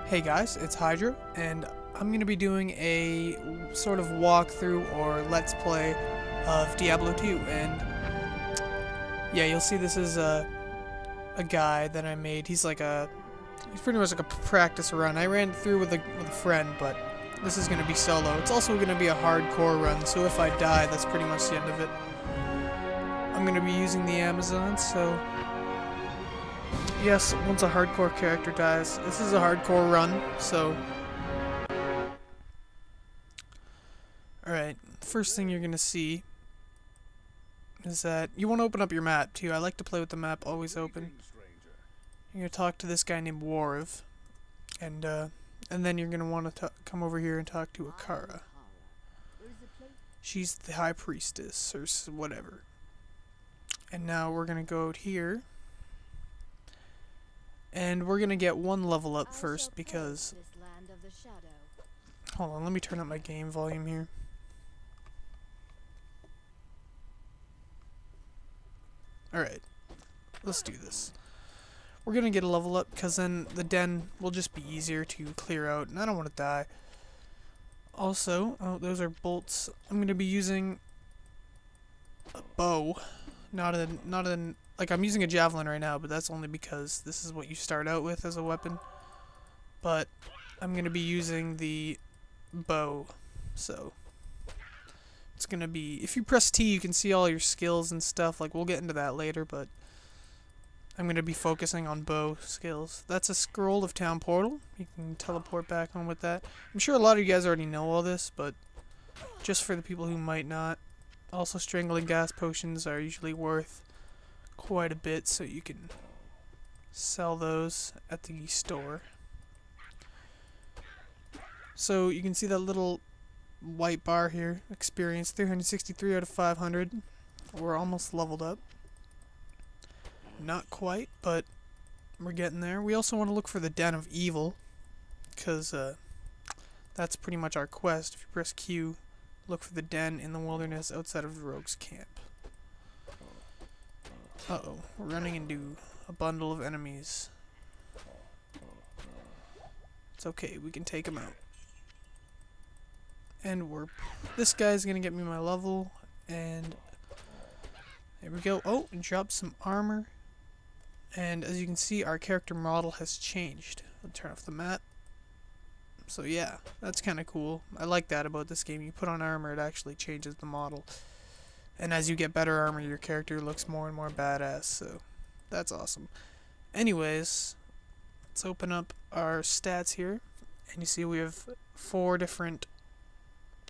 Hey guys, it's Hydra, and I'm going to be doing a sort of walkthrough or let's play of Diablo 2, and yeah, you'll see this is a guy that I made. He's pretty much like a practice run. I ran through with a friend, but this is going to be solo. It's also going to be a hardcore run, so if I die, that's pretty much the end of it. I'm going to be using the Amazon, so yes, once a hardcore character dies, this is a hardcore run, so alright, first thing you're going to see is that you want to open up your map too. I like to play with the map always open. You're going to talk to this guy named Wariv, and then you're going to want to come over here and talk to Akara. She's the High Priestess, or whatever. And now we're going to go out here, and we're going to get one level up first because... Hold on, let me turn up my game volume here. Alright, let's do this. We're going to get a level up because then the den will just be easier to clear out, and I don't want to die. Also, oh, those are bolts. I'm going to be using a bow. Like, I'm using a javelin right now, but that's only because this is what you start out with as a weapon. But I'm going to be using the bow, so it's going to be, if you press T, you can see all your skills and stuff. Like, we'll get into that later, but I'm going to be focusing on bow skills. That's a scroll of town portal. You can teleport back home with that. I'm sure a lot of you guys already know all this, but just for the people who might not. Also, strangling gas potions are usually worth quite a bit, so you can sell those at the store. So you can see that little white bar here, experience 363 out of 500. We're almost leveled up. Not quite, but we're getting there. We also want to look for the Den of Evil, because that's pretty much our quest. If you press Q, look for the den in the wilderness outside of the rogue's camp. Uh-oh, we're running into a bundle of enemies. It's okay, we can take them out. And this guy's gonna get me my level, and there we go. Oh, and drop some armor. And as you can see, our character model has changed. I'll turn off the map. So yeah, that's kind of cool. I like that about this game. You put on armor, it actually changes the model. And as you get better armor, your character looks more and more badass, so that's awesome. Anyways, let's open up our stats here. And you see we have 4 different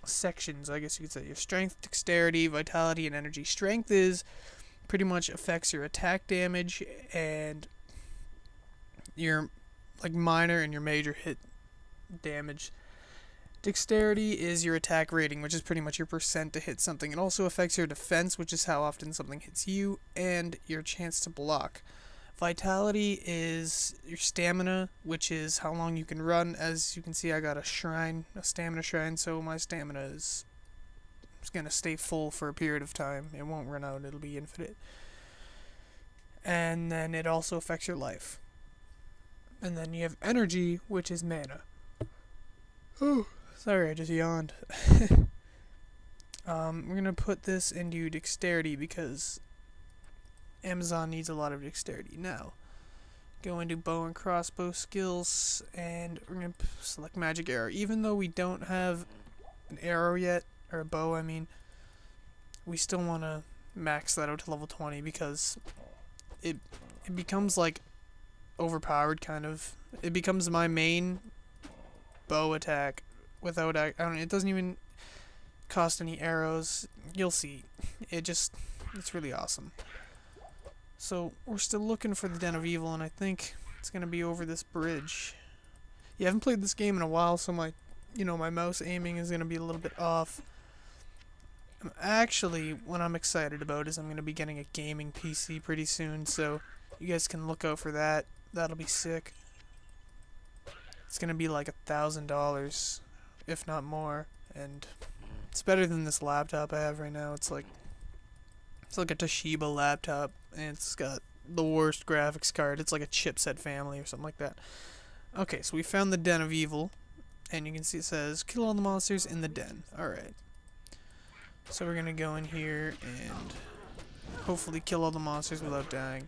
sections, I guess you could say. You have strength, dexterity, vitality, and energy. Strength is pretty much affects your attack damage and your minor and your major hit damage. Dexterity is your attack rating, which is pretty much your percent to hit something. It also affects your defense, which is how often something hits you, and your chance to block. Vitality is your stamina, which is how long you can run. As you can see, I got a stamina shrine, so my stamina is going to stay full for a period of time. It won't run out, it'll be infinite. And then it also affects your life. And then you have energy, which is mana. Oh, sorry, I just yawned. We're gonna put this into dexterity because Amazon needs a lot of dexterity. Now, go into bow and crossbow skills, and we're gonna select magic arrow. Even though we don't have an arrow yet, or a bow, I mean, we still want to max that out to level 20 because it becomes like overpowered, kind of. It becomes my main bow attack without it doesn't even cost any arrows. You'll see. It's really awesome. So we're still looking for the Den of Evil, and I think it's gonna be over this bridge. Yeah, I haven't played this game in a while, so my mouse aiming is gonna be a little bit off. Actually, what I'm excited about is I'm gonna be getting a gaming PC pretty soon, so you guys can look out for that. That'll be sick. It's gonna be like $1,000, if not more, and it's better than this laptop I have right now. It's like a Toshiba laptop, and it's got the worst graphics card. It's like a chipset family or something like that. Okay, so we found the Den of Evil. And you can see it says, kill all the monsters in the den. Alright. So we're gonna go in here and hopefully kill all the monsters without dying.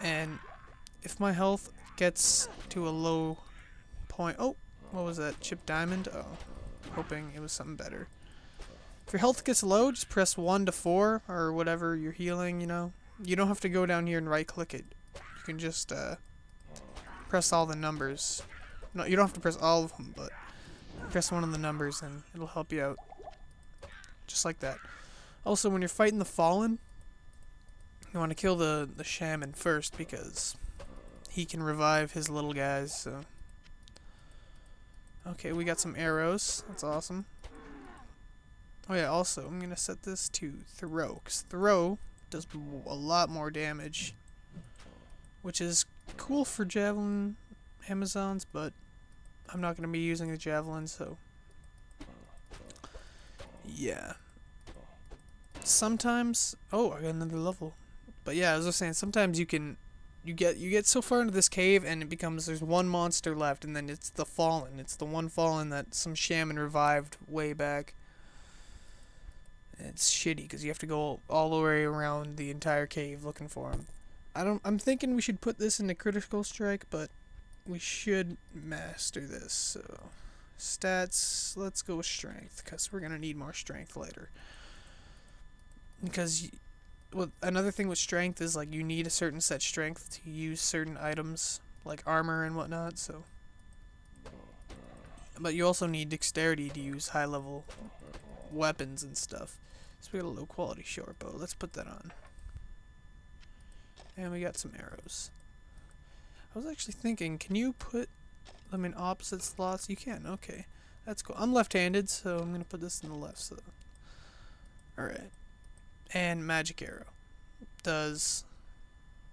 And if my health gets to a low point... Oh! What was that? Chip diamond? Oh. Hoping it was something better. If your health gets low, just press 1 to 4 or whatever you're healing, you know. You don't have to go down here and right click it. You can just press all the numbers. No, you don't have to press all of them, but press one of the numbers and it'll help you out. Just like that. Also, when you're fighting the Fallen, you want to kill the shaman first because he can revive his little guys, so... Okay, we got some arrows. That's awesome. Oh yeah, also, I'm going to set this to throw, because throw does a lot more damage, which is cool for javelin Amazons, but I'm not going to be using the javelin, so yeah. Sometimes, oh, I got another level. But yeah, as I was saying, sometimes you get so far into this cave and it becomes there's one monster left, and then it's the Fallen. It's the one Fallen that some shaman revived way back. It's shitty because you have to go all the way around the entire cave looking for him. I'm thinking we should put this into critical strike, but we should master this. So stats, let's go with strength because we're gonna need more strength later. Because another thing with strength is like you need a certain set strength to use certain items like armor and whatnot. So, but you also need dexterity to use high level weapons and stuff. So we got a low quality short bow. Let's put that on. And we got some arrows. I was actually thinking, can you put them in opposite slots? You can, okay. That's cool. I'm left-handed, so I'm going to put this in the left. So, alright. And magic arrow.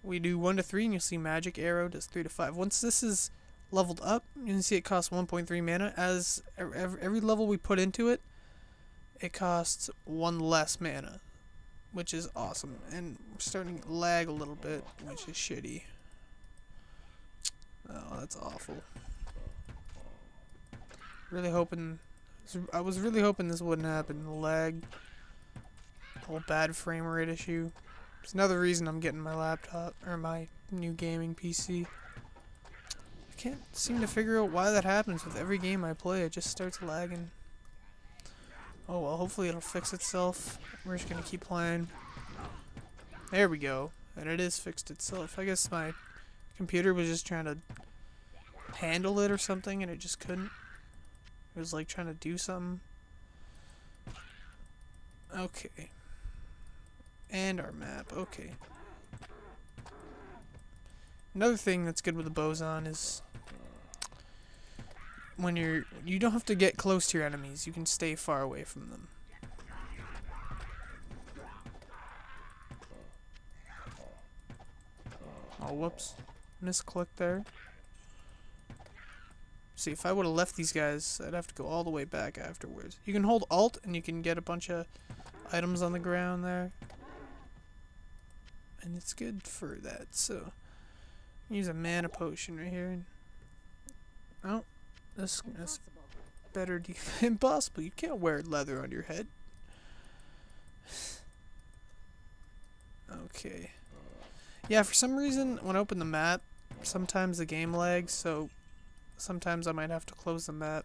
We do 1 to 3, and you'll see magic arrow does 3 to 5. Once this is leveled up, you can see it costs 1.3 mana. As every level we put into it, it costs 1 less mana, which is awesome. And we're starting to lag a little bit, which is shitty. Oh, that's awful. I was really hoping this wouldn't happen. The lag, whole bad frame rate issue. It's another reason I'm getting my laptop or my new gaming PC. I can't seem to figure out why that happens with every game I play. It just starts lagging. Oh well, hopefully it'll fix itself. We're just gonna keep playing. There we go. And it is fixed itself. I guess my computer was just trying to handle it or something and it just couldn't. It was like trying to do something. Okay. And our map. Okay. Another thing that's good with the boson is when you don't have to get close to your enemies. You can stay far away from them. Oh, whoops. Misclick there. See, if I would have left these guys, I'd have to go all the way back afterwards. You can hold Alt and you can get a bunch of items on the ground there. And it's good for that, so use a mana potion right here. Oh, this better impossible. You can't wear leather on your head. Okay. Yeah, for some reason, when I open the map, sometimes the game lags, so sometimes I might have to close the map.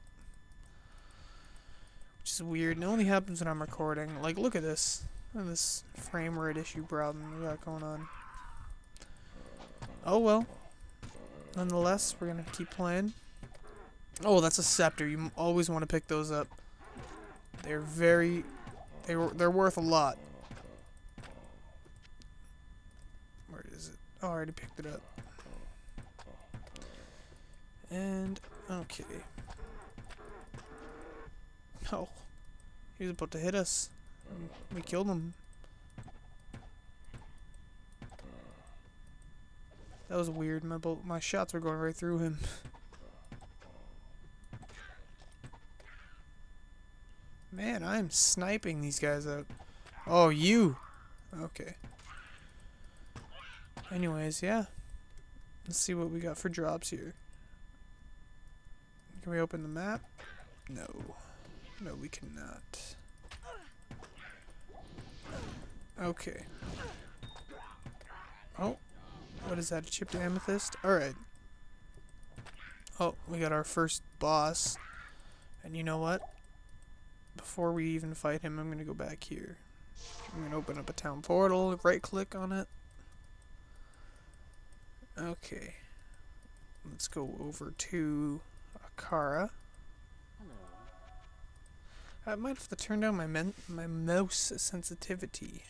Which is weird, and it only happens when I'm recording. Like, look at this. Look at this frame rate issue problem we got going on. Oh well. Nonetheless, we're gonna keep playing. Oh, that's a scepter. You always want to pick those up. They're they're worth a lot. Where is it? Oh, I already picked it up. And okay. Oh, he was about to hit us. We killed him. That was weird. My shots were going right through him. Man, I'm sniping these guys out. Oh, you. Okay. Anyways, yeah. Let's see what we got for drops here. Can we open the map? No. No, we cannot. Okay. Oh. What is that? A chipped amethyst? Alright. Oh, we got our first boss. And you know what? Before we even fight him, I'm going to go back here. I'm going to open up a town portal, right click on it. Okay. Let's go over to Akara. I might have to turn down my mouse sensitivity.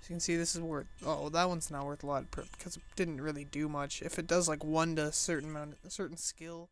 As you can see, this is worth... Oh, that one's not worth a lot because it didn't really do much. If it does like 1 to a certain skill...